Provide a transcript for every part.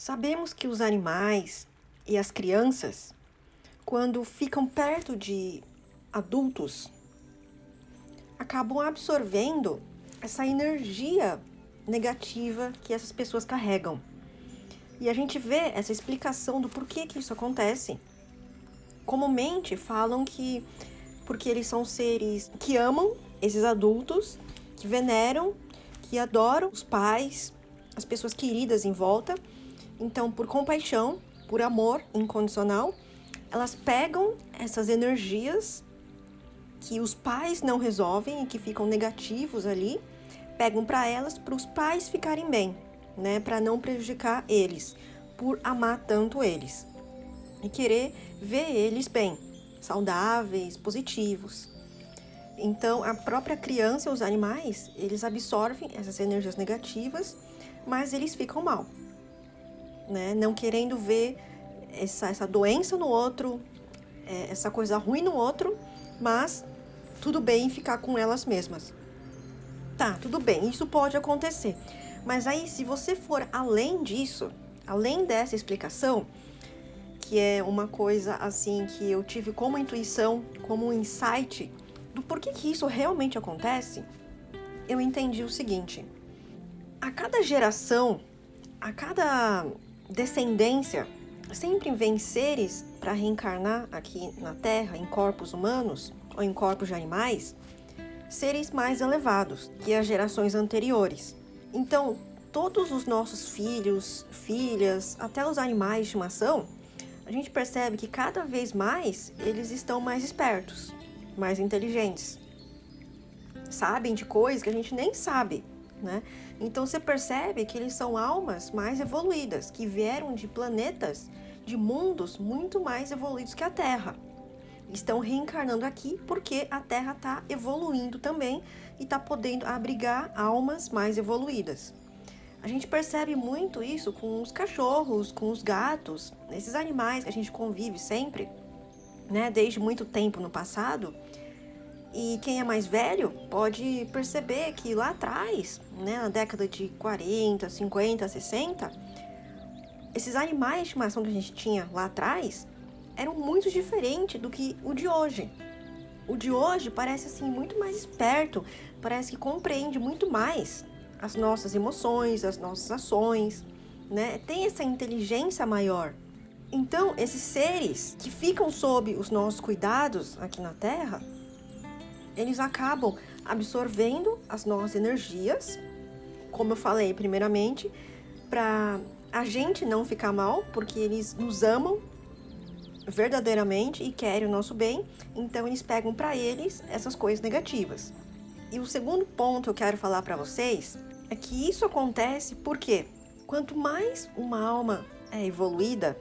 Sabemos que os animais e as crianças, quando ficam perto de adultos, acabam absorvendo essa energia negativa que essas pessoas carregam. E a gente vê essa explicação do porquê que isso acontece. Comumente falam que porque eles são seres que amam esses adultos, que veneram, que adoram os pais, as pessoas queridas em volta. Então, por compaixão, por amor incondicional, elas pegam essas energias que os pais não resolvem e que ficam negativos ali, pegam para elas, para os pais ficarem bem, né? Para não prejudicar eles, por amar tanto eles e querer ver eles bem, saudáveis, positivos. Então, a própria criança e os animais, eles absorvem essas energias negativas, mas eles ficam mal, né? Não querendo ver essa doença no outro, essa coisa ruim no outro, mas tudo bem ficar com elas mesmas. Tá, tudo bem, isso pode acontecer. Mas aí, se você for além disso, além dessa explicação, que é uma coisa assim que eu tive como intuição, como um insight do porquê que isso realmente acontece, eu entendi o seguinte: a cada geração, a cada descendência, sempre vem seres para reencarnar aqui na Terra, em corpos humanos ou em corpos de animais, seres mais elevados que as gerações anteriores. Então, todos os nossos filhos, filhas, até os animais de estimação, a gente percebe que cada vez mais eles estão mais espertos, mais inteligentes, sabem de coisas que a gente nem sabe, né? Então você percebe que eles são almas mais evoluídas, que vieram de planetas, de mundos muito mais evoluídos que a Terra. Estão reencarnando aqui porque a Terra está evoluindo também e está podendo abrigar almas mais evoluídas. A gente percebe muito isso com os cachorros, com os gatos, esses animais que a gente convive sempre, né, desde muito tempo no passado. E quem é mais velho pode perceber que lá atrás, né, na década de 40, 50, 60, esses animais de estimação que a gente tinha lá atrás eram muito diferentes do que o de hoje. O de hoje parece assim muito mais esperto, parece que compreende muito mais as nossas emoções, as nossas ações, né? Tem essa inteligência maior. Então, esses seres que ficam sob os nossos cuidados aqui na Terra, eles acabam absorvendo as nossas energias, como eu falei primeiramente, para a gente não ficar mal, porque eles nos amam verdadeiramente e querem o nosso bem, então eles pegam para eles essas coisas negativas. E o segundo ponto que eu quero falar para vocês é que isso acontece porque quanto mais uma alma é evoluída,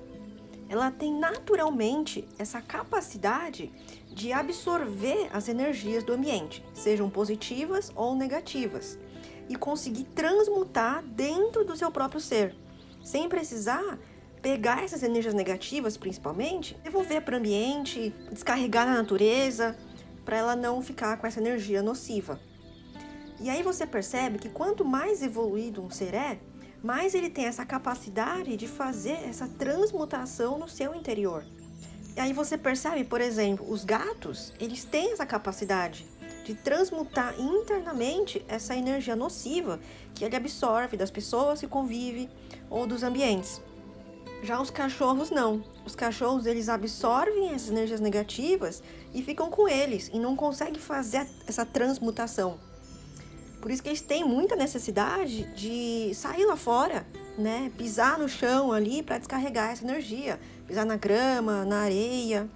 ela tem naturalmente essa capacidade de absorver as energias do ambiente, sejam positivas ou negativas, e conseguir transmutar dentro do seu próprio ser, sem precisar pegar essas energias negativas, principalmente, devolver para o ambiente, descarregar na natureza, para ela não ficar com essa energia nociva. E aí você percebe que quanto mais evoluído um ser é, mais ele tem essa capacidade de fazer essa transmutação no seu interior. E aí você percebe, por exemplo, os gatos, eles têm essa capacidade de transmutar internamente essa energia nociva que ele absorve das pessoas que convivem ou dos ambientes. Já os cachorros não. Os cachorros, eles absorvem essas energias negativas e ficam com eles e não conseguem fazer essa transmutação. Por isso que eles têm muita necessidade de sair lá fora, né? Pisar no chão ali para descarregar essa energia, pisar na grama, na areia.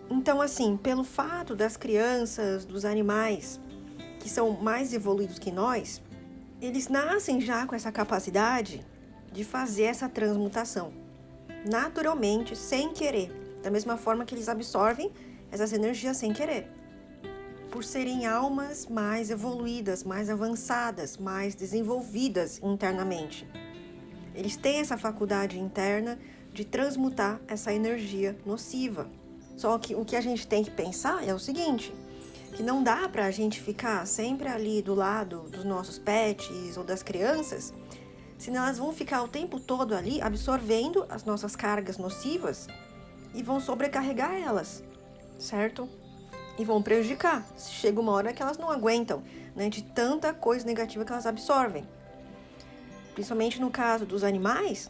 Então, assim, pelo fato das crianças, dos animais que são mais evoluídos que nós, eles nascem já com essa capacidade de fazer essa transmutação, naturalmente, sem querer, da mesma forma que eles absorvem essas energias sem querer. Por serem almas mais evoluídas, mais avançadas, mais desenvolvidas internamente. Eles têm essa faculdade interna de transmutar essa energia nociva. Só que o que a gente tem que pensar é o seguinte, que não dá pra gente ficar sempre ali do lado dos nossos pets ou das crianças, Senão elas vão ficar o tempo todo ali absorvendo as nossas cargas nocivas e vão sobrecarregar elas, certo? E vão prejudicar. Chega uma hora que elas não aguentam, né, de tanta coisa negativa que elas absorvem. Principalmente no caso dos animais,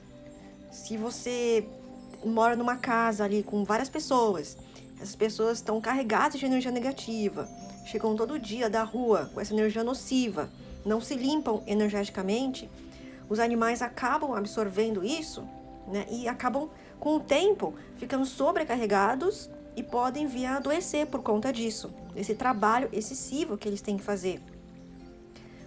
se você mora numa casa ali com várias pessoas, essas pessoas estão carregadas de energia negativa, chegam todo dia da rua com essa energia nociva, não se limpam energeticamente, os animais acabam absorvendo isso, né, e acabam, com o tempo, ficando sobrecarregados e podem vir a adoecer por conta disso, desse trabalho excessivo que eles têm que fazer.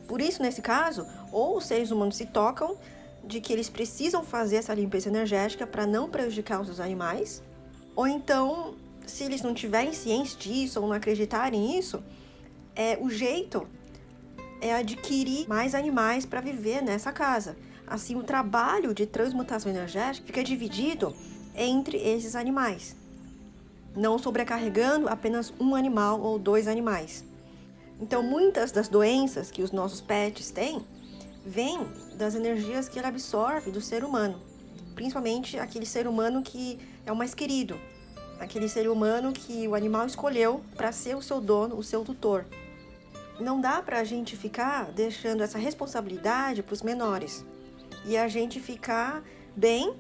Por isso, nesse caso, ou os seres humanos se tocam de que eles precisam fazer essa limpeza energética para não prejudicar os animais, ou então, se eles não tiverem ciência disso ou não acreditarem nisso, o jeito é adquirir mais animais para viver nessa casa. Assim, o trabalho de transmutação energética fica dividido entre esses animais, não sobrecarregando apenas um animal ou 2 animais. Então, muitas das doenças que os nossos pets têm vêm das energias que ele absorve do ser humano, principalmente aquele ser humano que é o mais querido, aquele ser humano que o animal escolheu para ser o seu dono, o seu tutor. Não dá para a gente ficar deixando essa responsabilidade para os menores e a gente ficar bem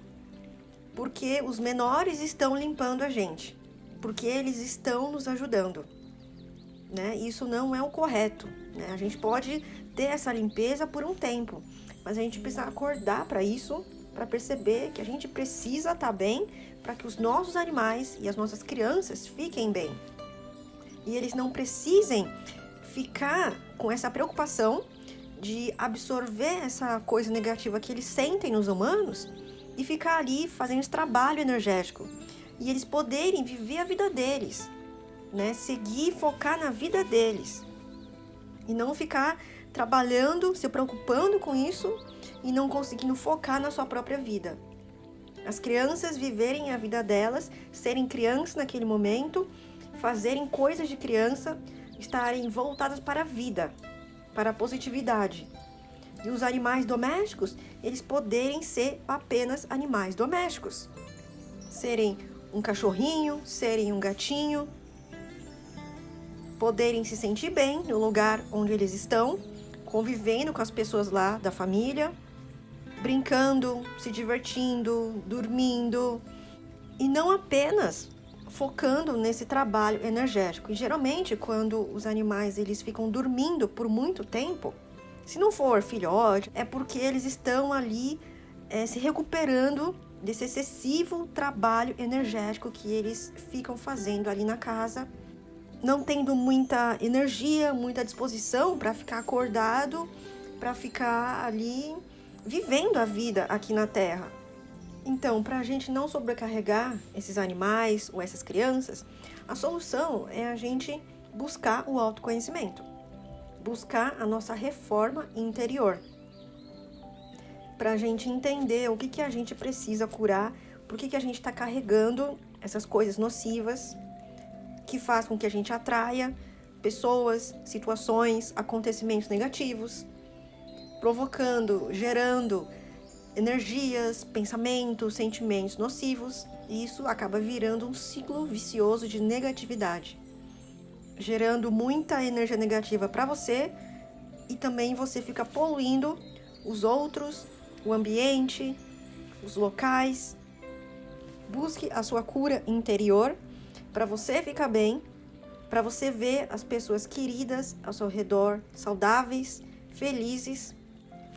porque os menores estão limpando a gente, porque eles estão nos ajudando, né? Isso não é o correto, né? A gente pode ter essa limpeza por um tempo, mas a gente precisa acordar para isso, para perceber que a gente precisa estar bem para que os nossos animais e as nossas crianças fiquem bem. E eles não precisem ficar com essa preocupação de absorver essa coisa negativa que eles sentem nos humanos e ficar ali fazendo esse trabalho energético. E eles poderem viver a vida deles, né? Seguir, focar na vida deles. E não ficar trabalhando, se preocupando com isso e não conseguindo focar na sua própria vida. As crianças viverem a vida delas, serem crianças naquele momento, fazerem coisas de criança, estarem voltadas para a vida, para a positividade. E os animais domésticos, eles poderem ser apenas animais domésticos. Serem um cachorrinho, serem um gatinho, poderem se sentir bem no lugar onde eles estão, convivendo com as pessoas lá da família, brincando, se divertindo, dormindo, e não apenas focando nesse trabalho energético. E geralmente, quando os animais eles ficam dormindo por muito tempo, se não for filhote, é porque eles estão ali se recuperando desse excessivo trabalho energético que eles ficam fazendo ali na casa, não tendo muita energia, muita disposição para ficar acordado, para ficar ali vivendo a vida aqui na Terra. Então, para a gente não sobrecarregar esses animais ou essas crianças, a solução é a gente buscar o autoconhecimento, buscar a nossa reforma interior, para a gente entender o que a gente precisa curar, por que a gente está carregando essas coisas nocivas que faz com que a gente atraia pessoas, situações, acontecimentos negativos, provocando, gerando energias, pensamentos, sentimentos nocivos, e isso acaba virando um ciclo vicioso de negatividade, gerando muita energia negativa para você e também você fica poluindo os outros, o ambiente, os locais. Busque a sua cura interior para você ficar bem, para você ver as pessoas queridas ao seu redor, saudáveis, felizes,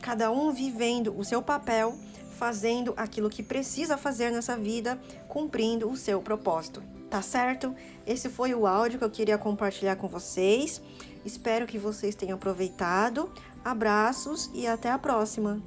cada um vivendo o seu papel, fazendo aquilo que precisa fazer nessa vida, cumprindo o seu propósito. Tá certo? Esse foi o áudio que eu queria compartilhar com vocês. Espero que vocês tenham aproveitado. Abraços e até a próxima!